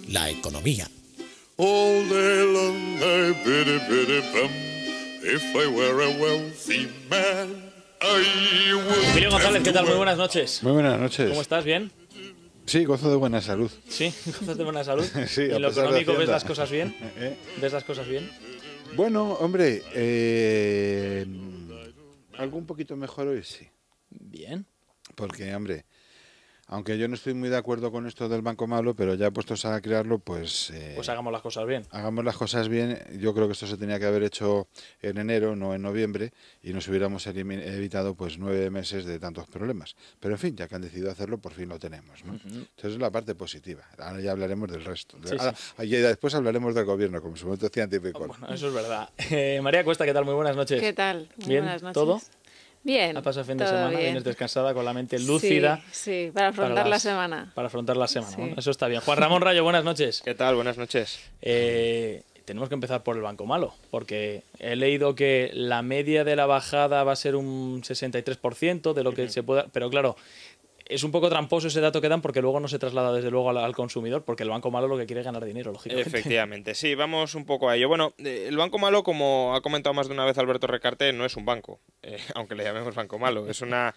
La economía. All day long I biddy-biddy-bum. If I were a wealthy man, I would... Emilio González, ¿qué tal? Muy buenas noches. Muy buenas noches. ¿Cómo estás? ¿Bien? Sí, gozo de buena salud. ¿Sí? ¿Gozas de buena salud? Sí, ¿Y a en lo pesar de económico ves Hacienda. las cosas bien? ¿Ves las cosas bien? Bueno, hombre, algo un poquito mejor hoy sí. Bien. Porque, hombre, aunque yo no estoy muy de acuerdo con esto del Banco Malo, pero ya puestos a crearlo, pues... Pues hagamos las cosas bien. hagamos las cosas bien. Yo creo que esto se tenía que haber hecho en enero, no en noviembre, y nos hubiéramos evitado pues 9 meses de tantos problemas. Pero en fin, ya que han decidido hacerlo, por fin lo tenemos, ¿no? Entonces es la parte positiva. Ahora ya hablaremos del resto. Sí, Y después hablaremos del gobierno, como su momento decía Antipico. Bueno, eso es verdad. María Cuesta, ¿qué tal? Muy buenas noches. ¿Qué tal? Muy ¿Bien? buenas noches. ¿Todo? Bien. ¿Ha pasado fin de todo semana? bien. ¿Vienes descansada con la mente lúcida? Sí, para afrontar la semana. Para afrontar la semana, Sí. ¿no? Eso está bien. Juan Ramón Rayo, buenas noches. ¿Qué tal? Buenas noches. Tenemos que empezar por el Banco Malo, porque he leído que la media de la bajada va a ser un 63% de lo que se pueda... Pero claro, es un poco tramposo ese dato que dan porque luego no se traslada desde luego al consumidor, porque el Banco Malo lo que quiere es ganar dinero, lógicamente. Efectivamente, sí, vamos un poco a ello. Bueno, el Banco Malo, como ha comentado más de una vez Alberto Recarte, no es un banco, aunque le llamemos Banco Malo. Es una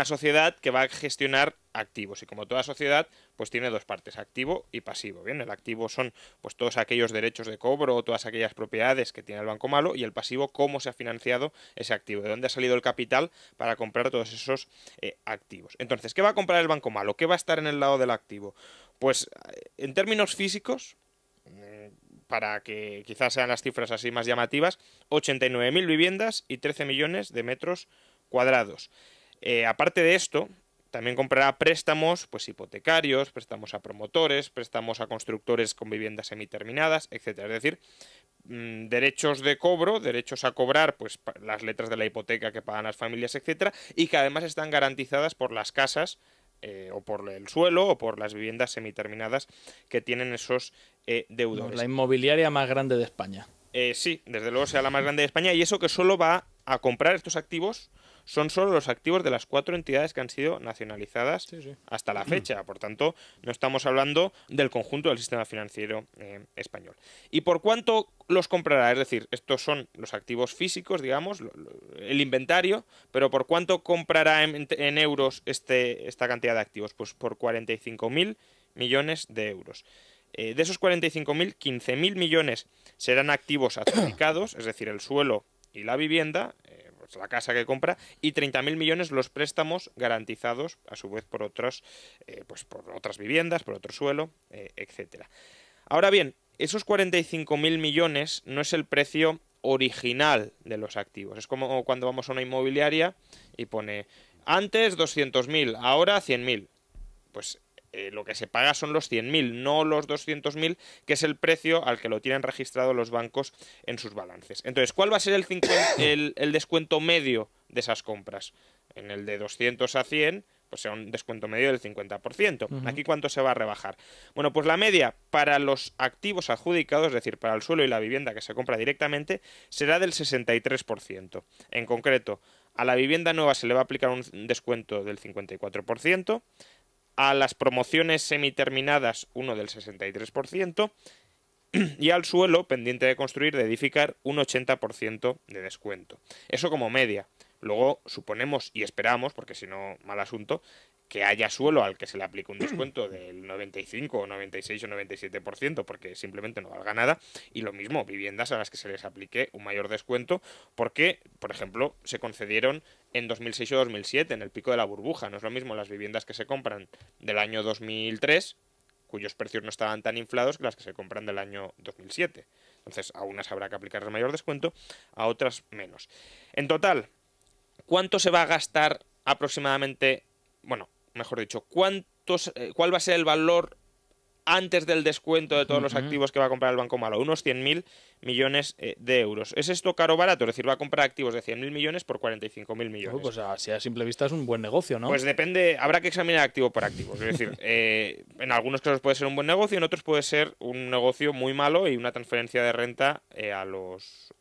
sociedad que va a gestionar activos y como toda sociedad pues tiene dos partes, activo y pasivo. Bien, el activo son pues todos aquellos derechos de cobro o todas aquellas propiedades que tiene el Banco Malo, y el pasivo cómo se ha financiado ese activo, de dónde ha salido el capital para comprar todos esos activos. Entonces, ¿qué va a comprar el Banco Malo? ¿Qué va a estar en el lado del activo? Pues en términos físicos, para que quizás sean las cifras así más llamativas, 89.000 viviendas y 13 millones de metros cuadrados. Aparte de esto, también comprará préstamos pues hipotecarios, préstamos a promotores, préstamos a constructores con viviendas semiterminadas, etcétera. Es decir, derechos de cobro, derechos a cobrar, pues las letras de la hipoteca que pagan las familias, etcétera, y que además están garantizadas por las casas o por el suelo o por las viviendas semiterminadas que tienen esos deudores. La inmobiliaria más grande de España. Sí, desde luego sea la más grande de España, y eso que solo va a comprar estos activos son solo los activos de las 4 entidades que han sido nacionalizadas hasta la fecha. Por tanto, no estamos hablando del conjunto del sistema financiero español. ¿Y por cuánto los comprará? Es decir, estos son los activos físicos, digamos, el inventario, pero ¿por cuánto comprará en euros esta cantidad de activos? Pues por 45.000 millones de euros. De esos 45.000, 15.000 millones serán activos adjudicados, es decir, el suelo y la vivienda, pues la casa que compra, y 30.000 millones los préstamos garantizados, a su vez por otros, pues por otras viviendas, por otro suelo, etcétera. Ahora bien, esos 45.000 millones no es el precio original de los activos. Es como cuando vamos a una inmobiliaria y pone antes 200.000, ahora 100.000. Pues lo que se paga son los 100.000, no los 200.000, que es el precio al que lo tienen registrado los bancos en sus balances. Entonces, ¿cuál va a ser el descuento medio de esas compras? En el de 200 a 100, pues será un descuento medio del 50%. ¿Aquí cuánto se va a rebajar? Bueno, pues la media para los activos adjudicados, es decir, para el suelo y la vivienda que se compra directamente, será del 63%. En concreto, a la vivienda nueva se le va a aplicar un descuento del 54%, a las promociones semiterminadas uno del 63%, y al suelo, pendiente de construir, de edificar, un 80% de descuento. Eso como media. Luego suponemos y esperamos, porque si no, mal asunto, que haya suelo al que se le aplique un descuento del 95 o 96 o 97%, porque simplemente no valga nada, y lo mismo, viviendas a las que se les aplique un mayor descuento, porque, por ejemplo, se concedieron en 2006 o 2007, en el pico de la burbuja. No es lo mismo las viviendas que se compran del año 2003, cuyos precios no estaban tan inflados, que las que se compran del año 2007. Entonces, a unas habrá que aplicar el mayor descuento, a otras menos. En total, ¿cuánto se va a gastar aproximadamente? Bueno, mejor dicho, ¿cuál va a ser el valor antes del descuento de todos los activos que va a comprar el Banco Malo, unos 100.000 millones de euros. ¿Es esto caro o barato? Es decir, va a comprar activos de 100.000 millones por 45.000 millones. Pues así a simple vista es un buen negocio, ¿no? Pues depende, habrá que examinar activo por activo. Es decir, en algunos casos puede ser un buen negocio, en otros puede ser un negocio muy malo y una transferencia de renta a los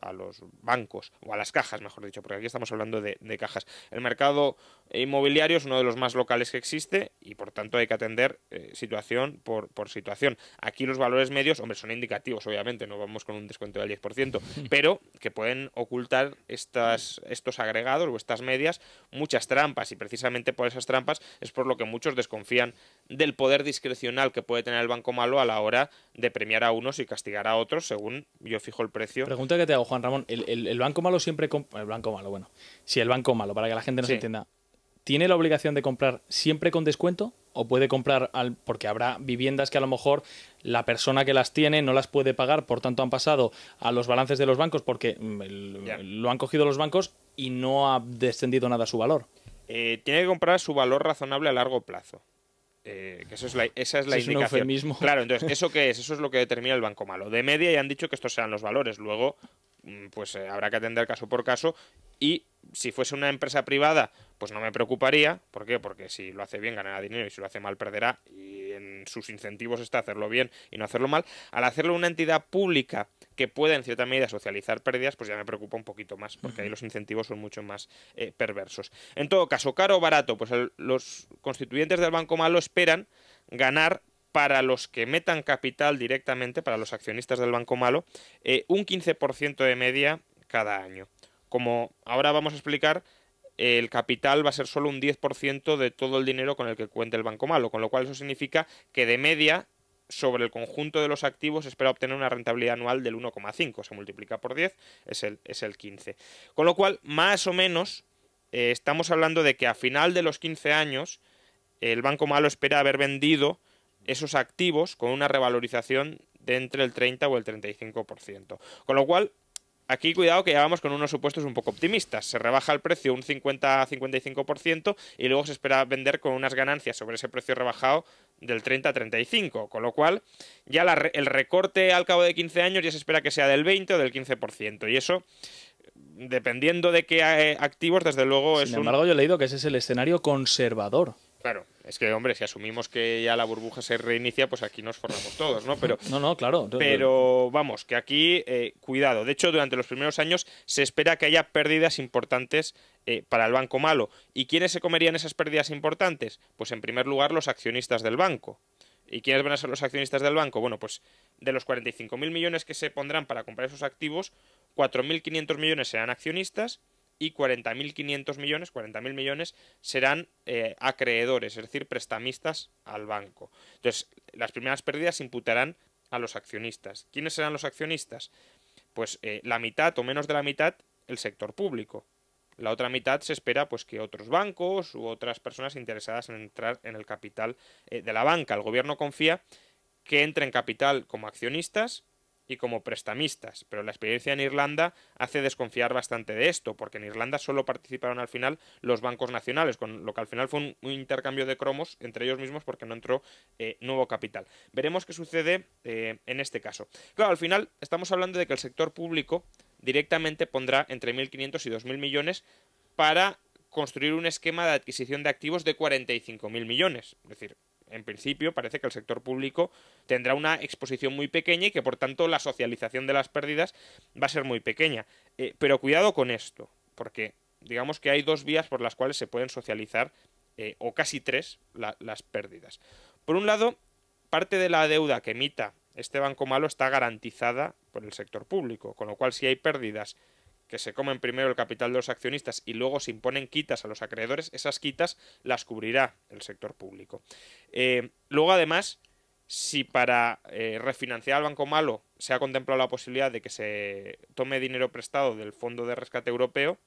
bancos, o a las cajas, mejor dicho, porque aquí estamos hablando de cajas. El mercado inmobiliario es uno de los más locales que existe y por tanto hay que atender situación por situación. Aquí los valores medios, hombre, son indicativos, obviamente, no vamos con un descuento del 10%, pero que pueden ocultar estos agregados o estas medias muchas trampas, y precisamente por esas trampas es por lo que muchos desconfían del poder discrecional que puede tener el Banco Malo a la hora de premiar a unos y castigar a otros según yo fijo el precio. Pregunta que te hago, Juan Ramón, el Banco Malo siempre... El Banco Malo, bueno. Si el Banco Malo, para que la gente nos entienda, ¿tiene la obligación de comprar siempre con descuento? ¿O puede comprar porque habrá viviendas que a lo mejor la persona que las tiene no las puede pagar, por tanto han pasado a los balances de los bancos porque lo han cogido los bancos y no ha descendido nada su valor? Tiene que comprar su valor razonable a largo plazo. Que esa es la indicación. Un eufemismo. Claro, entonces, ¿eso qué es? Eso es lo que determina el Banco Malo. De media ya han dicho que estos serán los valores. Luego, pues habrá que atender caso por caso. Y si fuese una empresa privada, pues no me preocuparía. ¿Por qué? Porque si lo hace bien ganará dinero y si lo hace mal perderá. Y en sus incentivos está hacerlo bien y no hacerlo mal. Al hacerlo una entidad pública que pueda en cierta medida socializar pérdidas, pues ya me preocupa un poquito más, porque ahí los incentivos son mucho más perversos. En todo caso, caro o barato, pues los constituyentes del Banco Malo esperan ganar, para los que metan capital directamente, para los accionistas del Banco Malo, un 15% de media cada año. Como ahora vamos a explicar, el capital va a ser solo un 10% de todo el dinero con el que cuente el Banco Malo, con lo cual eso significa que de media, sobre el conjunto de los activos, se espera obtener una rentabilidad anual del 1,5. Se multiplica por 10, es el 15. Con lo cual, más o menos, estamos hablando de que a final de los 15 años, el Banco Malo espera haber vendido esos activos con una revalorización de entre el 30 o el 35%. Con lo cual, aquí cuidado que ya vamos con unos supuestos un poco optimistas. Se rebaja el precio un 50-55% y luego se espera vender con unas ganancias sobre ese precio rebajado del 30-35%. Con lo cual, ya el recorte al cabo de 15 años ya se espera que sea del 20 o del 15%. Y eso, dependiendo de qué activos, desde luego es Sin embargo, yo he leído que ese es el escenario conservador. Claro, es que, hombre, si asumimos que ya la burbuja se reinicia, pues aquí nos forramos todos, ¿no? Pero, no, claro. Pero vamos, que aquí, cuidado. De hecho, durante los primeros años se espera que haya pérdidas importantes para el Banco Malo. ¿Y quiénes se comerían esas pérdidas importantes? Pues en primer lugar los accionistas del banco. ¿Y quiénes van a ser los accionistas del banco? Bueno, pues de los 45.000 millones que se pondrán para comprar esos activos, 4.500 millones serán accionistas y 40.000 millones serán acreedores, es decir, prestamistas al banco. Entonces, las primeras pérdidas se imputarán a los accionistas. ¿Quiénes serán los accionistas? Pues la mitad o menos de la mitad, el sector público. La otra mitad se espera pues que otros bancos u otras personas interesadas en entrar en el capital de la banca. El gobierno confía que entren capital como accionistas y como prestamistas, pero la experiencia en Irlanda hace desconfiar bastante de esto, porque en Irlanda solo participaron al final los bancos nacionales, con lo que al final fue un intercambio de cromos entre ellos mismos porque no entró nuevo capital. Veremos qué sucede en este caso. Claro, al final estamos hablando de que el sector público directamente pondrá entre 1.500 y 2.000 millones para construir un esquema de adquisición de activos de 45.000 millones, es decir, en principio parece que el sector público tendrá una exposición muy pequeña y que por tanto la socialización de las pérdidas va a ser muy pequeña. Pero cuidado con esto, porque digamos que hay dos vías por las cuales se pueden socializar, o casi tres, las pérdidas. Por un lado, parte de la deuda que emita este Banco Malo está garantizada por el sector público, con lo cual si hay pérdidas que se comen primero el capital de los accionistas y luego se imponen quitas a los acreedores, esas quitas las cubrirá el sector público. Luego, además, si para refinanciar al Banco Malo se ha contemplado la posibilidad de que se tome dinero prestado del Fondo de Rescate Europeo,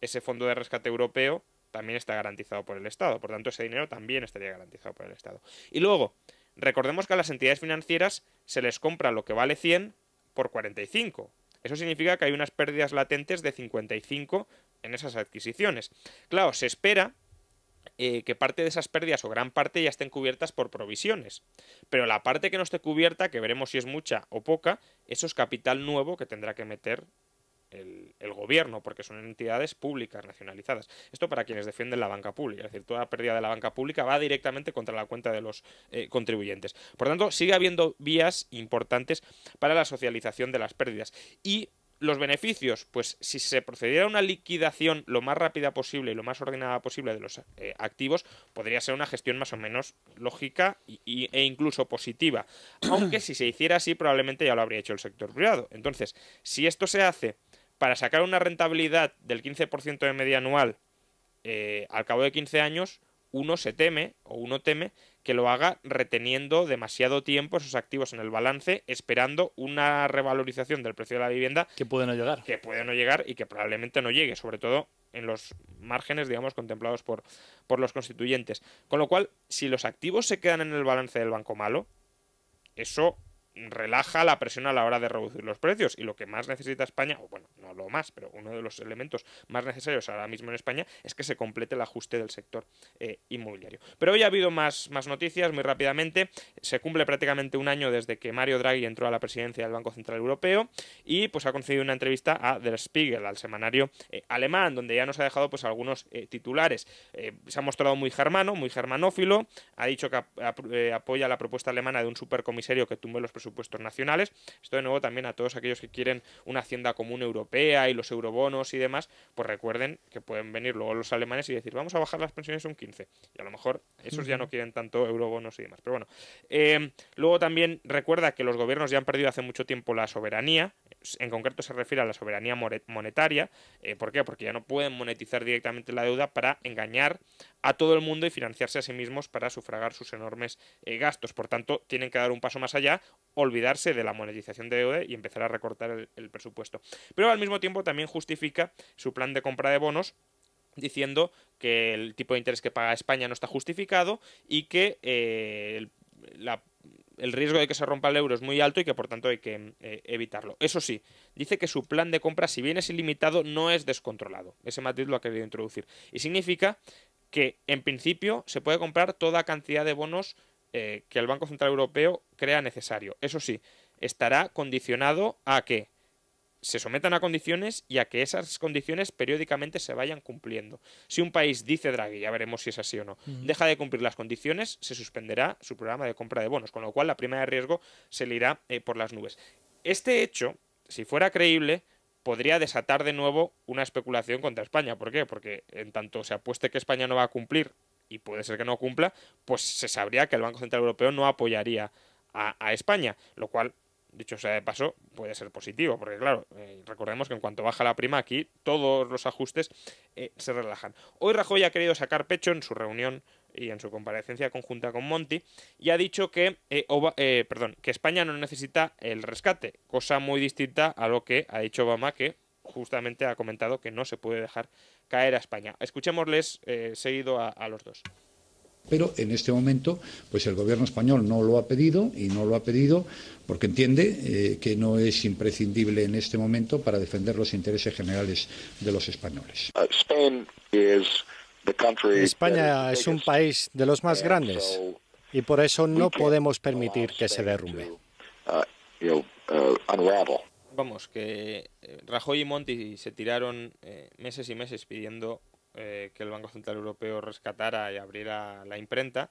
ese Fondo de Rescate Europeo también está garantizado por el Estado, por tanto ese dinero también estaría garantizado por el Estado. Y luego, recordemos que a las entidades financieras se les compra lo que vale 100 por 45. Eso significa que hay unas pérdidas latentes de 55 en esas adquisiciones. Claro, se espera que parte de esas pérdidas o gran parte ya estén cubiertas por provisiones. Pero la parte que no esté cubierta, que veremos si es mucha o poca, eso es capital nuevo que tendrá que meter el gobierno, porque son entidades públicas nacionalizadas. Esto para quienes defienden la banca pública, es decir, toda pérdida de la banca pública va directamente contra la cuenta de los contribuyentes. Por tanto, sigue habiendo vías importantes para la socialización de las pérdidas. Y los beneficios, pues si se procediera a una liquidación lo más rápida posible y lo más ordenada posible de los activos, podría ser una gestión más o menos lógica e incluso positiva. Aunque si se hiciera así, probablemente ya lo habría hecho el sector privado. Entonces, si esto se hace para sacar una rentabilidad del 15% de media anual al cabo de 15 años, uno teme que lo haga reteniendo demasiado tiempo esos activos en el balance, esperando una revalorización del precio de la vivienda que puede no llegar. Que puede no llegar y que probablemente no llegue, sobre todo en los márgenes, digamos, contemplados por los constituyentes. Con lo cual, si los activos se quedan en el balance del banco malo, eso relaja la presión a la hora de reducir los precios, y lo que más necesita España, o bueno, no lo más, pero uno de los elementos más necesarios ahora mismo en España es que se complete el ajuste del sector inmobiliario. Pero hoy ha habido más noticias muy rápidamente. Se cumple prácticamente un año desde que Mario Draghi entró a la presidencia del Banco Central Europeo y pues ha concedido una entrevista a Der Spiegel, al semanario alemán, donde ya nos ha dejado pues algunos titulares. Se ha mostrado muy germanófilo, ha dicho que apoya la propuesta alemana de un supercomisario que tumbe los presupuestos nacionales. Esto de nuevo también a todos aquellos que quieren una hacienda común europea y los eurobonos y demás, pues recuerden que pueden venir luego los alemanes y decir vamos a bajar las pensiones un 15, y a lo mejor esos ya no quieren tanto eurobonos y demás. Pero bueno, luego también recuerda que los gobiernos ya han perdido hace mucho tiempo la soberanía, en concreto se refiere a la soberanía monetaria. ¿Por qué? Porque ya no pueden monetizar directamente la deuda para engañar a todo el mundo y financiarse a sí mismos para sufragar sus enormes gastos. Por tanto, tienen que dar un paso más allá, olvidarse de la monetización de deuda y empezar a recortar el presupuesto. Pero al mismo tiempo también justifica su plan de compra de bonos diciendo que el tipo de interés que paga España no está justificado y que el riesgo de que se rompa el euro es muy alto y que por tanto hay que evitarlo. Eso sí, dice que su plan de compra, si bien es ilimitado, no es descontrolado. Ese matiz lo ha querido introducir. Y significa que en principio se puede comprar toda cantidad de bonos que el Banco Central Europeo crea necesario. Eso sí, estará condicionado a que se sometan a condiciones y a que esas condiciones periódicamente se vayan cumpliendo. Si un país, dice Draghi, ya veremos si es así o no, deja de cumplir las condiciones, se suspenderá su programa de compra de bonos, con lo cual la prima de riesgo se le irá por las nubes. Este hecho, si fuera creíble, podría desatar de nuevo una especulación contra España. ¿Por qué? Porque en tanto se apueste que España no va a cumplir, y puede ser que no cumpla, pues se sabría que el Banco Central Europeo no apoyaría a España, lo cual, dicho sea de paso, puede ser positivo, porque claro, recordemos que en cuanto baja la prima aquí, todos los ajustes se relajan. Hoy Rajoy ha querido sacar pecho en su reunión y en su comparecencia conjunta con Monti, y ha dicho que España no necesita el rescate, cosa muy distinta a lo que ha dicho Obama, que justamente ha comentado que no se puede dejar caer a España. Escuchémosles seguido a los dos. Pero en este momento, pues el gobierno español no lo ha pedido, y no lo ha pedido porque entiende que no es imprescindible en este momento para defender los intereses generales de los españoles. España es un país de los más grandes y por eso no podemos permitir que se derrumbe. Vamos, que Rajoy y Monti se tiraron meses y meses pidiendo que el Banco Central Europeo rescatara y abriera la imprenta,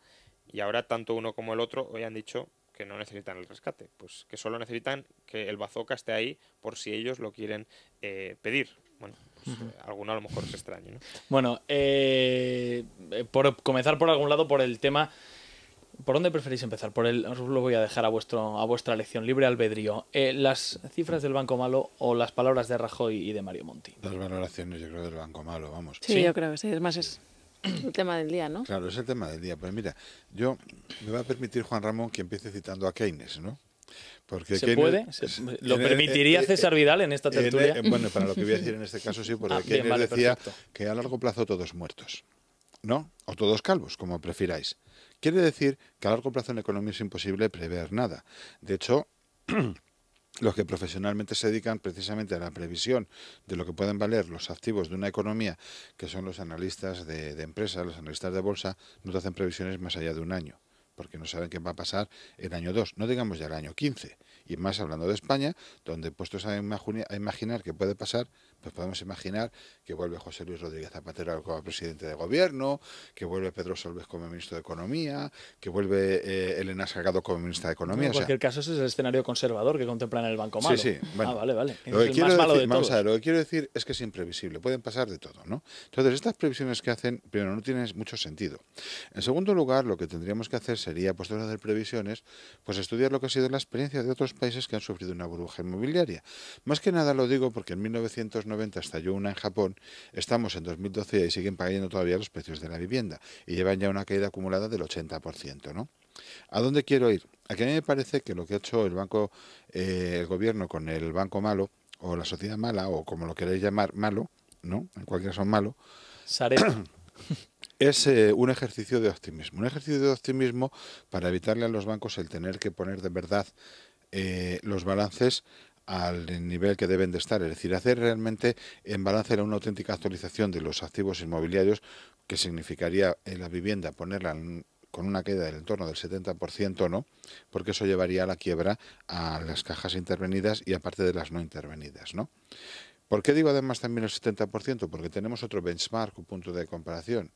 y ahora tanto uno como el otro hoy han dicho que no necesitan el rescate, pues que solo necesitan que el bazooka esté ahí por si ellos lo quieren pedir. Bueno, pues, alguno a lo mejor es extraño, ¿no? Bueno, por comenzar por algún lado, por el tema... ¿Por dónde preferís empezar? Os lo voy a dejar a vuestra elección, libre albedrío. ¿Las cifras del Banco Malo o las palabras de Rajoy y de Mario Monti? Las valoraciones, yo creo, del Banco Malo, vamos. Sí, yo creo que sí. Es más, es el tema del día, ¿no? Claro, es el tema del día. Pues mira, yo me va a permitir, Juan Ramón, que empiece citando a Keynes, ¿no? Porque ¿Se puede? ¿Lo permitiría César Vidal en esta tertulia? Bueno, para lo que voy a decir en este caso sí, porque Keynes decía que a largo plazo todos muertos, ¿no? O todos calvos, como prefiráis. Quiere decir que a largo plazo en economía es imposible prever nada. De hecho, los que profesionalmente se dedican precisamente a la previsión de lo que pueden valer los activos de una economía, que son los analistas de empresas, los analistas de bolsa, no te hacen previsiones más allá de un año, porque no saben qué va a pasar el año 2, no digamos ya el año 15. Y más hablando de España, donde puestos a imaginar qué puede pasar, pues podemos imaginar que vuelve José Luis Rodríguez Zapatero como presidente de gobierno, que vuelve Pedro Solbes como ministro de Economía, que vuelve Elena Salgado como ministra de Economía. En cualquier caso, ese es el escenario conservador que contemplan en el Banco Malo. Sí, bueno. Vale. Lo que Es el más malo de todos. lo que quiero decir es que es imprevisible, pueden pasar de todo, ¿no? Entonces, estas previsiones que hacen, primero, no tienen mucho sentido. En segundo lugar, lo que tendríamos que hacer sería, puestos a hacer previsiones, pues estudiar lo que ha sido la experiencia de otros países que han sufrido una burbuja inmobiliaria. Más que nada lo digo porque en 1990 estalló una en Japón, estamos en 2012 y ahí siguen pagando todavía los precios de la vivienda y llevan ya una caída acumulada del 80%, ¿no? ¿A dónde quiero ir? Aquí a mí me parece que lo que ha hecho el gobierno con el Banco Malo, o la sociedad mala, o como lo queréis llamar, malo, ¿no? En cualquier caso malo, es un ejercicio de optimismo. Un ejercicio de optimismo para evitarle a los bancos el tener que poner de verdad los balances al nivel que deben de estar, es decir, hacer realmente en balance una auténtica actualización de los activos inmobiliarios, que significaría la vivienda ponerla con una caída del entorno del 70%, ¿no? Porque eso llevaría a la quiebra a las cajas intervenidas y aparte de las no intervenidas, ¿no? ¿Por qué digo además también el 70%? Porque tenemos otro benchmark, un punto de comparación.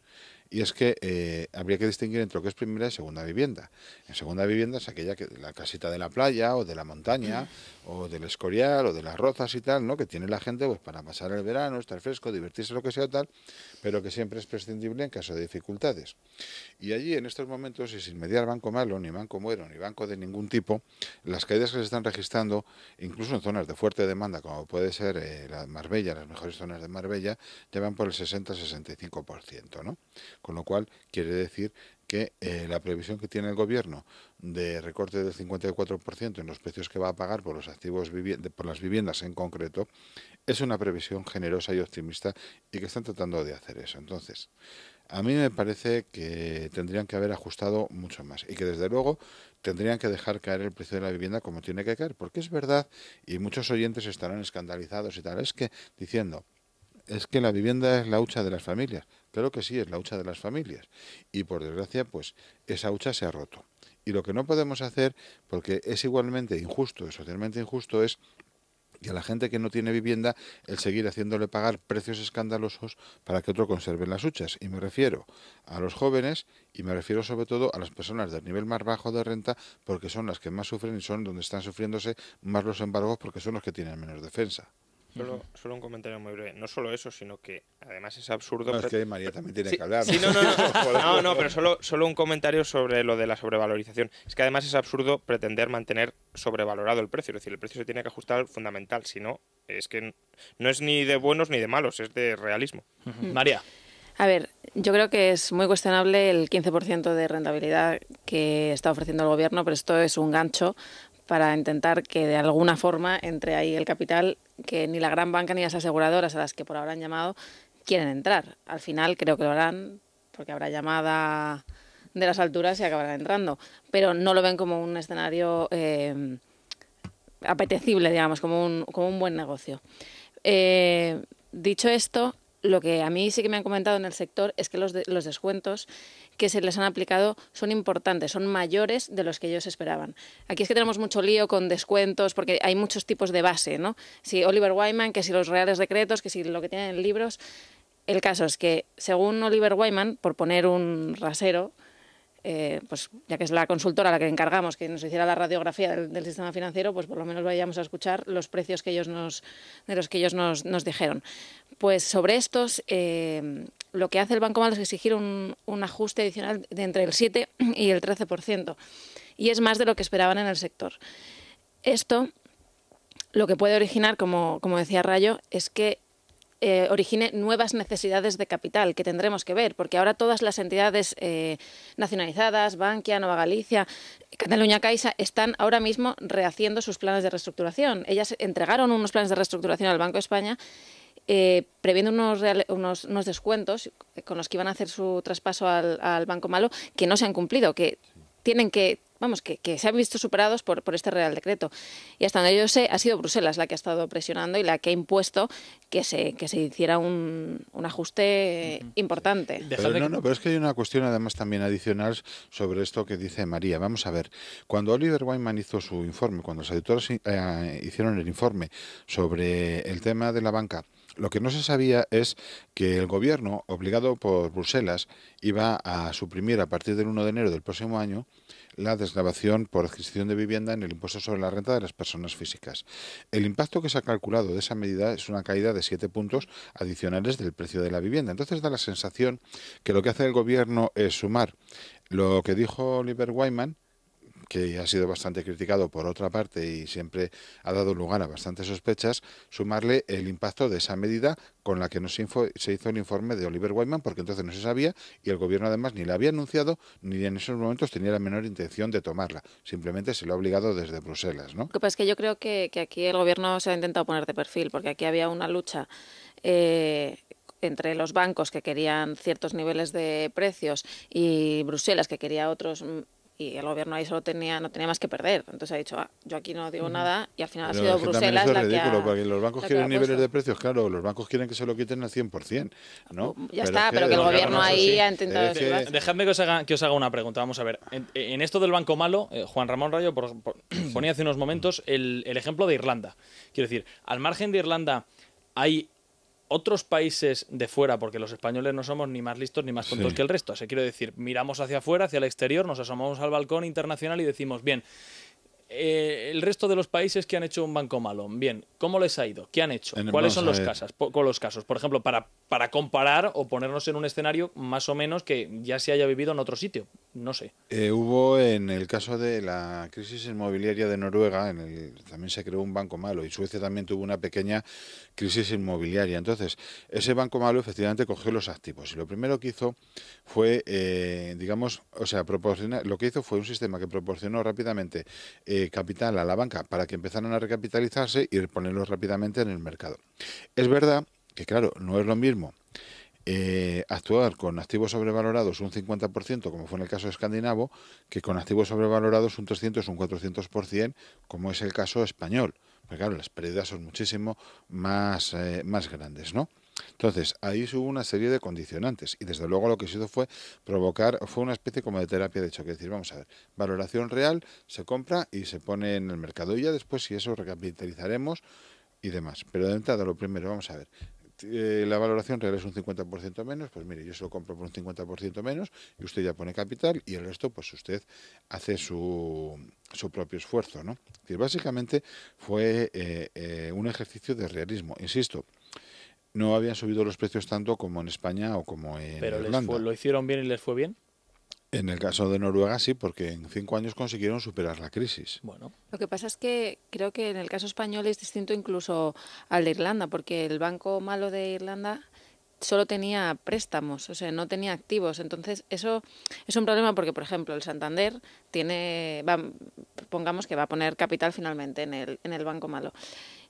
Y es que habría que distinguir entre lo que es primera y segunda vivienda. En segunda vivienda es aquella que la casita de la playa o de la montaña o del Escorial o de las Rozas y tal, ¿no? Que tiene la gente pues para pasar el verano, estar fresco, divertirse, lo que sea tal, pero que siempre es prescindible en caso de dificultades. Y allí en estos momentos, y sin mediar Banco Malo, ni Banco Muero, ni banco de ningún tipo, las caídas que se están registrando, incluso en zonas de fuerte demanda, como puede ser la Marbella, las mejores zonas de Marbella, ya van por el 60-65%, ¿no? Con lo cual quiere decir que la previsión que tiene el gobierno de recorte del 54% en los precios que va a pagar por los activos por las viviendas en concreto es una previsión generosa y optimista y que están tratando de hacer eso. Entonces, a mí me parece que tendrían que haber ajustado mucho más y que desde luego tendrían que dejar caer el precio de la vivienda como tiene que caer, porque es verdad, y muchos oyentes estarán escandalizados y tal, es que la vivienda es la hucha de las familias. Claro que sí, es la hucha de las familias. Y por desgracia, pues esa hucha se ha roto. Y lo que no podemos hacer, porque es igualmente injusto, socialmente injusto, es que a la gente que no tiene vivienda, el seguir haciéndole pagar precios escandalosos para que otro conserve las huchas. Y me refiero a los jóvenes y me refiero sobre todo a las personas del nivel más bajo de renta, porque son las que más sufren y son donde están sufriéndose más los embargos, porque son los que tienen menos defensa. Solo un comentario muy breve. No solo eso, sino que además es absurdo... No, es que María también tiene que hablar. Sí, no, pero solo un comentario sobre lo de la sobrevalorización. Es que además es absurdo pretender mantener sobrevalorado el precio. Es decir, el precio se tiene que ajustar al fundamental. Si no, es que no es ni de buenos ni de malos, es de realismo. María. A ver, yo creo que es muy cuestionable el 15% de rentabilidad que está ofreciendo el gobierno, pero esto es un gancho para intentar que de alguna forma entre ahí el capital que ni la gran banca ni las aseguradoras a las que por ahora han llamado quieren entrar. Al final creo que lo harán porque habrá llamada de las alturas y acabarán entrando, pero no lo ven como un escenario apetecible, digamos, como un buen negocio. Dicho esto, lo que a mí sí que me han comentado en el sector es que los descuentos que se les han aplicado son importantes, son mayores de los que ellos esperaban. Aquí es que tenemos mucho lío con descuentos porque hay muchos tipos de base, ¿no? Si Oliver Wyman, que si los reales decretos, que si lo que tienen en libros. El caso es que, según Oliver Wyman, por poner un rasero, pues ya que es la consultora a la que encargamos que nos hiciera la radiografía del sistema financiero, pues por lo menos vayamos a escuchar los precios que ellos de los que ellos nos dijeron. Pues sobre estos, lo que hace el Banco Malo es exigir un ajuste adicional de entre el 7 y el 13%, y es más de lo que esperaban en el sector. Esto lo que puede originar, como decía Rayo, es que origine nuevas necesidades de capital que tendremos que ver, porque ahora todas las entidades nacionalizadas, Bankia, Nova Galicia, Cataluña Caixa, están ahora mismo rehaciendo sus planes de reestructuración. Ellas entregaron unos planes de reestructuración al Banco de España previendo unos descuentos con los que iban a hacer su traspaso al Banco Malo, que no se han cumplido, que tienen que vamos, que se han visto superados por este Real Decreto. Y hasta donde yo sé, ha sido Bruselas la que ha estado presionando y la que ha impuesto que se hiciera un ajuste importante. Pero es que hay una cuestión además también adicional sobre esto que dice María. Vamos a ver, cuando Oliver Wyman hizo su informe, cuando los auditores hicieron el informe sobre el tema de la banca, lo que no se sabía es que el gobierno, obligado por Bruselas, iba a suprimir a partir del 1 de enero del próximo año la desgravación por adquisición de vivienda en el impuesto sobre la renta de las personas físicas. El impacto que se ha calculado de esa medida es una caída de 7 puntos adicionales del precio de la vivienda. Entonces da la sensación que lo que hace el gobierno es sumar lo que dijo Oliver Wyman, que ha sido bastante criticado por otra parte y siempre ha dado lugar a bastantes sospechas, sumarle el impacto de esa medida con la que no se hizo el informe de Oliver Wyman, porque entonces no se sabía y el gobierno además ni la había anunciado ni en esos momentos tenía la menor intención de tomarla. Simplemente se lo ha obligado desde Bruselas, ¿no? Lo que pasa es que yo creo que aquí el gobierno se ha intentado poner de perfil, porque aquí había una lucha entre los bancos que querían ciertos niveles de precios y Bruselas que quería otros, y el gobierno ahí no tenía más que perder. Entonces ha dicho, yo aquí no digo nada, y al final Pero ha sido Bruselas la que ha... porque los bancos quieren niveles de precios, claro, los bancos quieren que se lo quiten al 100%, ¿no? Ya está, pero que el gobierno ahí ha intentado... Dejadme que os haga una pregunta, vamos a ver. En esto del banco malo, Juan Ramón Rayo ponía hace unos momentos el ejemplo de Irlanda. Quiero decir, al margen de Irlanda hay otros países de fuera, porque los españoles no somos ni más listos ni más tontos que el resto. O sea, quiero decir, miramos hacia afuera, hacia el exterior, nos asomamos al balcón internacional y decimos, bien, el resto de los países que han hecho un banco malo, bien, ¿cómo les ha ido? ¿Qué han hecho? ¿Cuáles son los casos? Por ejemplo, para comparar o ponernos en un escenario más o menos que ya se haya vivido en otro sitio. No sé. Hubo en el caso de la crisis inmobiliaria de Noruega, también se creó un banco malo y Suecia también tuvo una pequeña crisis inmobiliaria. Entonces, ese banco malo efectivamente cogió los activos y lo primero que hizo fue, lo que hizo fue un sistema que proporcionó rápidamente capital a la banca para que empezaran a recapitalizarse y ponerlos rápidamente en el mercado. Es verdad que, claro, no es lo mismo actuar con activos sobrevalorados un 50%, como fue en el caso escandinavo, que con activos sobrevalorados un 300 o un 400%, como es el caso español. Porque claro, las pérdidas son muchísimo más grandes, ¿no? Entonces, ahí hubo una serie de condicionantes y desde luego lo que se hizo fue fue una especie como de terapia de choque. Es decir, vamos a ver, valoración real, se compra y se pone en el mercado y ya después si eso recapitalizaremos y demás. Pero de entrada, lo primero, vamos a ver, la valoración real es un 50% menos, pues mire, yo se lo compro por un 50% menos y usted ya pone capital y el resto pues usted hace su propio esfuerzo, ¿no? Es decir, básicamente fue un ejercicio de realismo, insisto. No habían subido los precios tanto como en España o como en Irlanda. ¿Pero lo hicieron bien y les fue bien? En el caso de Noruega sí, porque en 5 años consiguieron superar la crisis. Bueno. Lo que pasa es que creo que en el caso español es distinto incluso al de Irlanda, porque el banco malo de Irlanda solo tenía préstamos, o sea, no tenía activos. Entonces, eso es un problema porque, por ejemplo, el Santander pongamos que va a poner capital finalmente en el banco malo.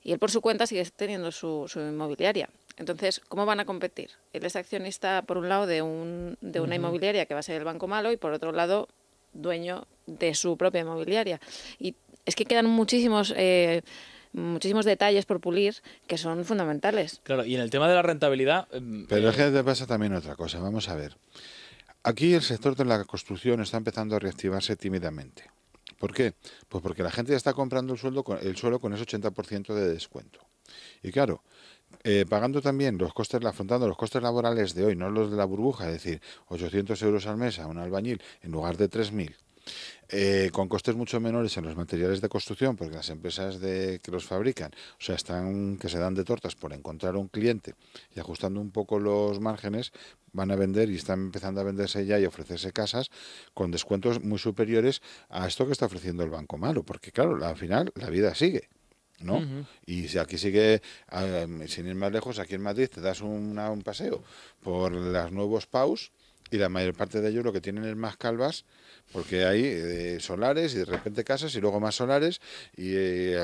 Y él por su cuenta sigue teniendo su inmobiliaria. Entonces, ¿cómo van a competir? Él es accionista, por un lado, de una inmobiliaria que va a ser el banco malo y, por otro lado, dueño de su propia inmobiliaria. Y es que quedan muchísimos detalles por pulir que son fundamentales. Claro, y en el tema de la rentabilidad... Pero es que te pasa también otra cosa. Vamos a ver. Aquí el sector de la construcción está empezando a reactivarse tímidamente. ¿Por qué? Pues porque la gente ya está comprando el suelo con ese 80% de descuento. Y claro, pagando también afrontando los costes laborales de hoy, no los de la burbuja, es decir, 800 euros al mes a un albañil en lugar de 3.000, con costes mucho menores en los materiales de construcción, porque las empresas que los fabrican, o sea, que se dan de tortas por encontrar un cliente y ajustando un poco los márgenes, van a vender y están empezando a venderse ya y ofrecerse casas con descuentos muy superiores a esto que está ofreciendo el banco malo, porque claro, al final la vida sigue, ¿no? Y si aquí sigue, sin ir más lejos, aquí en Madrid te das un paseo por los nuevos PAUs Y la mayor parte de ellos lo que tienen es más calvas, porque hay solares y de repente casas y luego más solares y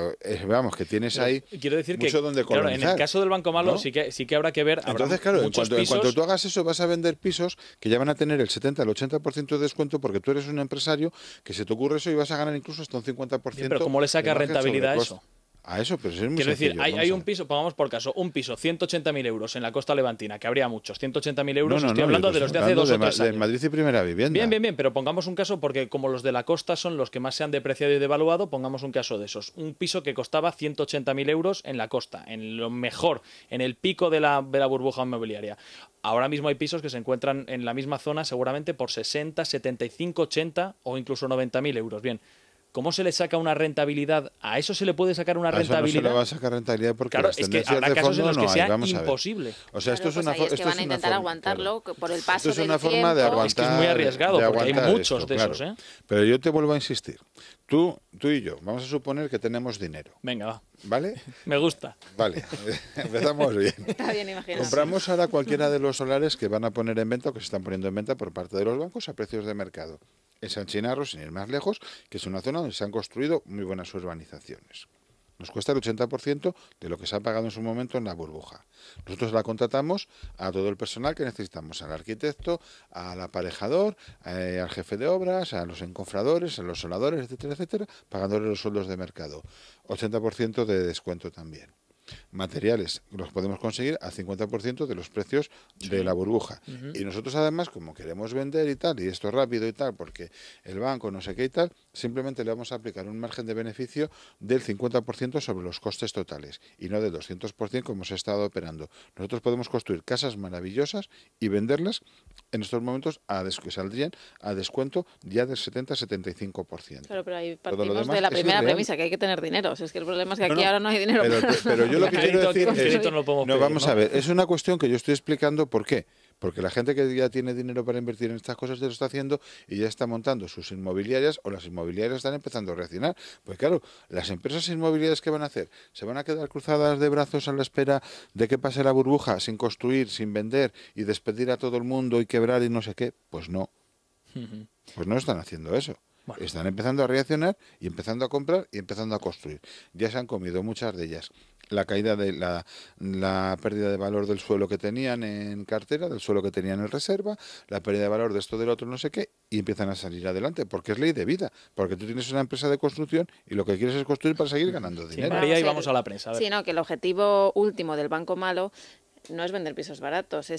vamos, que tienes ahí quiero decir mucho que, donde claro, colonizar. en el caso del Banco Malo, ¿no? sí que habrá que ver. Entonces, claro, en cuanto tú hagas eso, vas a vender pisos que ya van a tener el 70, el 80% de descuento, porque tú eres un empresario que se te ocurre eso y vas a ganar incluso hasta un 50%. Bien, pero ¿cómo le saca de margen rentabilidad a sobre eso? coste. A eso, pero eso es muy Quiero decir, sencillo, hay vamos a un ver. piso, pongamos por caso, un piso, 180.000 euros en la costa levantina, que habría muchos, 180.000 euros, No, estoy hablando de los de hace 2 o 3 de años. Madrid y Primera Vivienda. Bien, pero pongamos un caso, porque como los de la costa son los que más se han depreciado y devaluado, pongamos un caso de esos. Un piso que costaba 180.000 euros en la costa, en lo mejor, en el pico de la burbuja inmobiliaria. Ahora mismo hay pisos que se encuentran en la misma zona seguramente por 60, 75, 80 o incluso 90.000 euros. Bien. ¿Cómo se le saca una rentabilidad? ¿A eso se le puede sacar una rentabilidad? A eso no se le va a sacar rentabilidad porque claro, las es que tendencias habrá de casos en fondo los que no hay. sea Vamos a ver. imposible. O sea, esto Claro, es una pues ahí es que van a intentar aguantarlo por el paso Esto es del una forma de tiempo. aguantar. Es que es muy arriesgado, de porque hay aguantar muchos esto, de claro. esos, ¿eh? Pero yo te vuelvo a insistir. Tú y yo, vamos a suponer que tenemos dinero. Venga, va. ¿Vale? Me gusta. Vale, empezamos bien. Está bien imaginado. Compramos ahora cualquiera de los solares que van a poner en venta o que se están poniendo en venta por parte de los bancos a precios de mercado. En San Chinarro, sin ir más lejos, que es una zona donde se han construido muy buenas urbanizaciones. Nos cuesta el 80% de lo que se ha pagado en su momento en la burbuja. Nosotros la contratamos a todo el personal que necesitamos, al arquitecto, al aparejador, al jefe de obras, a los encofradores, a los soldadores, etcétera, etcétera, pagándoles los sueldos de mercado. 80% de descuento también. Materiales los podemos conseguir al 50% de los precios de la burbuja. Y nosotros además, como queremos vender y tal, y esto rápido y tal, porque el banco no sé qué y tal, simplemente le vamos a aplicar un margen de beneficio del 50% sobre los costes totales y no del 200% como se ha estado operando. Nosotros podemos construir casas maravillosas y venderlas en estos momentos que saldrían a descuento ya del 70-75%. Claro, pero ahí Todo lo partimos demás de la es primera irreal. premisa, que hay que tener dinero. O sea, es que el problema es que aquí No, ahora no hay dinero. Pero yo lo que quiero decir Con es... crédito no lo podemos pedir, vamos ¿no? a ver, es una cuestión que yo estoy explicando por qué. Porque la gente que ya tiene dinero para invertir en estas cosas ya lo está haciendo y ya está montando sus inmobiliarias, o las inmobiliarias están empezando a reaccionar. Pues claro, las empresas inmobiliarias, ¿qué van a hacer? ¿Se van a quedar cruzadas de brazos a la espera de que pase la burbuja sin construir, sin vender y despedir a todo el mundo y quebrar y no sé qué? Pues no. Pues no están haciendo eso. Bueno. Están empezando a reaccionar y empezando a comprar y empezando a construir. Ya se han comido muchas de ellas la caída de la pérdida de valor del suelo que tenían en cartera, del suelo que tenían en reserva, la pérdida de valor de esto, del otro, no sé qué, y empiezan a salir adelante, porque es ley de vida, porque tú tienes una empresa de construcción y lo que quieres es construir para seguir ganando dinero. Sí, María, y vamos a la prensa. A ver. Sí, no, que el objetivo último del Banco Malo no es vender pisos baratos,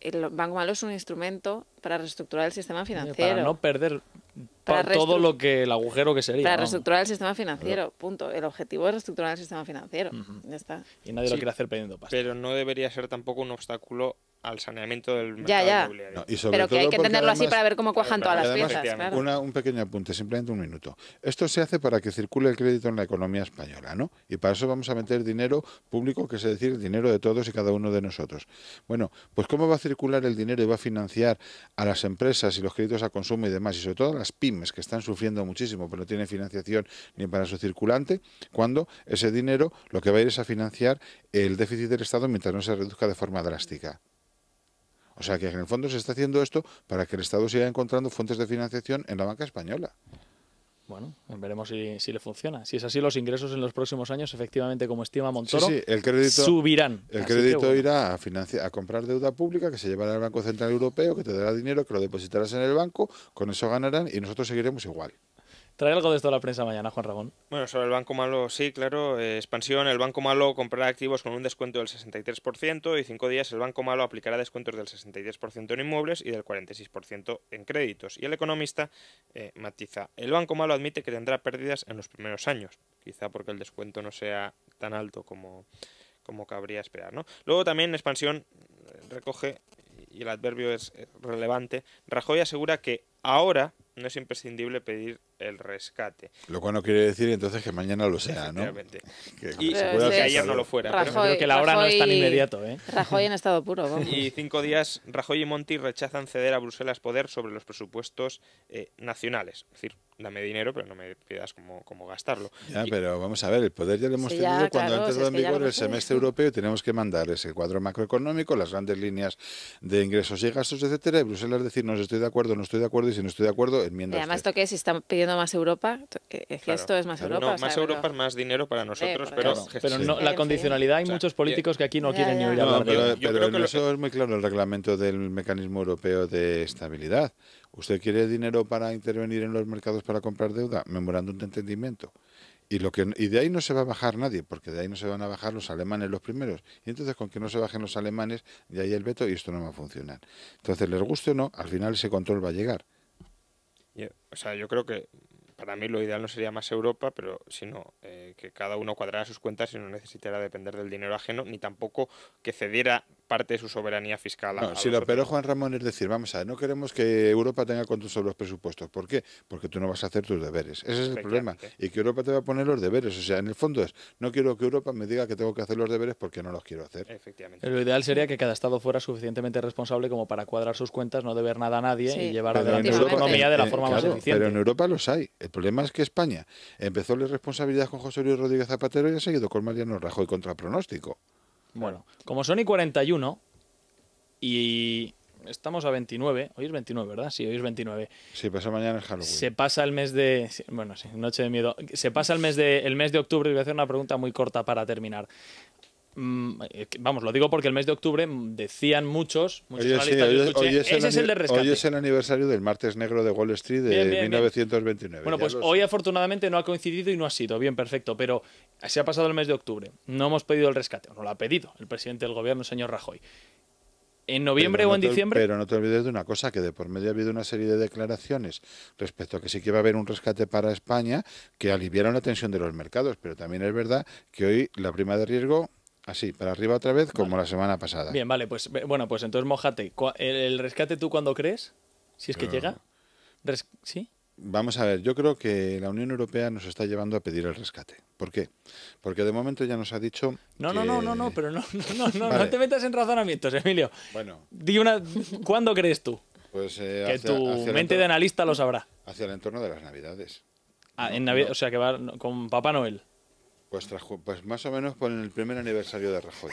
el Banco Malo es un instrumento para reestructurar el sistema financiero. Para no perder todo lo que el agujero que sería. Para ¿no? reestructurar el sistema financiero, punto. El objetivo es reestructurar el sistema financiero. Ya está. Y nadie lo quiere hacer perdiendo pasta. Pero no debería ser tampoco un obstáculo al saneamiento del mercado inmobiliario. No, y sobre pero que todo hay que entenderlo además, así para ver cómo cuajan todas las además, piezas. Claro. Un pequeño apunte, simplemente un minuto. Esto se hace para que circule el crédito en la economía española, ¿no? Y para eso vamos a meter dinero público, que es decir, el dinero de todos y cada uno de nosotros. Bueno, pues ¿cómo va a circular el dinero y va a financiar a las empresas y los créditos a consumo y demás, y sobre todo a las pymes, que están sufriendo muchísimo, pero no tienen financiación ni para su circulante, cuando ese dinero lo que va a ir es a financiar el déficit del Estado mientras no se reduzca de forma drástica? O sea que en el fondo se está haciendo esto para que el Estado siga encontrando fuentes de financiación en la banca española. Bueno, veremos si le funciona. Si es así, los ingresos en los próximos años, efectivamente, como estima Montoro, el crédito, subirán. El crédito irá a comprar deuda pública que se llevará al Banco Central Europeo, que te dará dinero, que lo depositarás en el banco, con eso ganarán y nosotros seguiremos igual. ¿Trae algo de esto a la prensa mañana, Juan Ramón? Bueno, sobre el Banco Malo, sí, claro. Expansión, el Banco Malo comprará activos con un descuento del 63% y 5 días el Banco Malo aplicará descuentos del 63% en inmuebles y del 46% en créditos. Y el economista matiza, el Banco Malo admite que tendrá pérdidas en los primeros años, quizá porque el descuento no sea tan alto como cabría esperar, ¿no? Luego también Expansión recoge, y el adverbio es relevante, Rajoy asegura que ahora no es imprescindible pedir el rescate. Lo cual no quiere decir entonces que mañana lo sea, ¿no? Efectivamente. Y se Pero puede ese que es ayer no lo fuera. pero- Rajoy, Creo que la hora no es tan Rajoy- inmediato, ¿eh? Rajoy en estado puro, vamos. Y 5 días, Rajoy y Monti rechazan ceder a Bruselas poder sobre los presupuestos nacionales. Es decir, dame dinero, pero no me pidas cómo gastarlo. Ya, Y- pero vamos a ver, el poder ya lo hemos Sí, tenido ya, cuando claro, ha si entrado es en que ya vigor lo el sé. semestre europeo y tenemos que mandar ese cuadro macroeconómico, las grandes líneas de ingresos y gastos, etcétera, y Bruselas decirnos estoy de acuerdo, no estoy de acuerdo, y si no estoy de acuerdo, Y enmienda además, usted. ¿esto qué es? Si están pidiendo más Europa, es que Claro. esto es más Claro. Europa. No, o sea, más Europa es más dinero para nosotros, por pero... Dios. Pero Sí. no, la En condicionalidad hay fin. O sea, muchos políticos que aquí no Ya, quieren ni ya. oír No, hablar de pero, ello. yo pero creo en que lo eso es muy claro el reglamento del mecanismo europeo de estabilidad. ¿Usted quiere dinero para intervenir en los mercados para comprar deuda? Memorándum de entendimiento. Y de ahí no se va a bajar nadie, porque de ahí no se van a bajar los alemanes los primeros. Y entonces con que no se bajen los alemanes, de ahí el veto y esto no va a funcionar. Entonces, les guste o no, al final ese control va a llegar. O sea, yo creo que para mí lo ideal no sería más Europa, pero sino que cada uno cuadrara sus cuentas y no necesitara depender del dinero ajeno, ni tampoco que cediera parte de su soberanía fiscal a No, si los lo otros. operó Juan Ramón es decir, vamos a ver, no queremos que Europa tenga control sobre los presupuestos. ¿Por qué? Porque tú no vas a hacer tus deberes. Ese es el problema. Efectivamente. Y que Europa te va a poner los deberes. O sea, en el fondo es, no quiero que Europa me diga que tengo que hacer los deberes porque no los quiero hacer. Efectivamente. Lo ideal sería que cada estado fuera suficientemente responsable como para cuadrar sus cuentas, no deber nada a nadie Sí. y llevar Pero en adelante su Europa- economía de la forma más claro, eficiente. Pero en Europa los hay. El problema es que España empezó la responsabilidad con José Luis Rodríguez Zapatero y ha seguido con Mariano Rajoy contra pronóstico. Bueno, como son y 41 y estamos a 29, hoy es 29, ¿verdad? Sí, hoy es 29. Sí, pasa mañana es Halloween. Se pasa el mes de... sí, bueno, sí, noche de miedo. Se pasa el mes de octubre y voy a hacer una pregunta muy corta para terminar. Vamos, lo digo porque el mes de octubre decían muchos Oye, sí, analistas que escuché, ese es el de rescate. hoy es el aniversario del martes negro de Wall Street de Bien, bien, bien. 1929. Bueno, ya pues lo hoy sé. afortunadamente no ha coincidido y no ha sido. Bien, perfecto. Pero se ha pasado el mes de octubre. No hemos pedido el rescate. No lo ha pedido el presidente del gobierno, señor Rajoy. En noviembre Pero o no en te- diciembre... Pero no te olvides de una cosa, que de por medio ha habido una serie de declaraciones respecto a que sí que va a haber un rescate para España que aliviaron la tensión de los mercados. Pero también es verdad que hoy la prima de riesgo, así, para arriba otra vez, como la semana pasada. Bien, vale, pues bueno, pues entonces mójate. ¿El rescate tú cuándo crees? Si es que llega. ¿Sí? Vamos a ver, yo creo que la Unión Europea nos está llevando a pedir el rescate. ¿Por qué? Porque de momento ya nos ha dicho No, que... pero no Vale. te metas en razonamientos, Emilio. Bueno, ¿Cuándo crees tú? pues Que hacia- tu hacia el mente de entorno- analista lo sabrá. hacia el entorno de las Navidades. En Navidad, o sea que va con Papá Noel. Pues más o menos por el primer aniversario de Rajoy.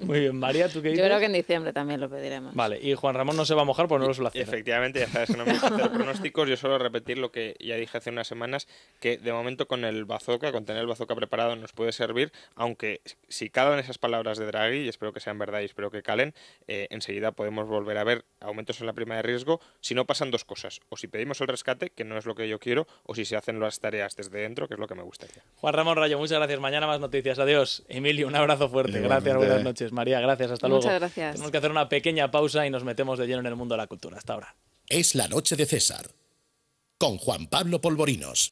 Muy bien, María, ¿tú qué dices? Yo creo que en diciembre también lo pediremos. Vale, y Juan Ramón no se va a mojar porque no lo suele hacer. Efectivamente, ya sabes que no me gusta hacer pronósticos. Yo suelo repetir lo que ya dije hace unas semanas, que de momento con el bazooka, con tener el bazooka preparado nos puede servir, aunque si calan esas palabras de Draghi, y espero que sean verdad y espero que calen, enseguida podemos volver a ver aumentos en la prima de riesgo si no pasan dos cosas. O si pedimos el rescate, que no es lo que yo quiero, o si se hacen las tareas desde dentro, que es lo que me gustaría. Juan Ramón Rayo, muchas gracias. Mañana más noticias. Adiós. Emilio, un abrazo fuerte. Igualmente. Gracias, buenas noches. María, gracias. Hasta luego. Muchas gracias. Tenemos que hacer una pequeña pausa y nos metemos de lleno en el mundo de la cultura. Hasta ahora. Es la noche de César, con Juan Pablo Polvorinos.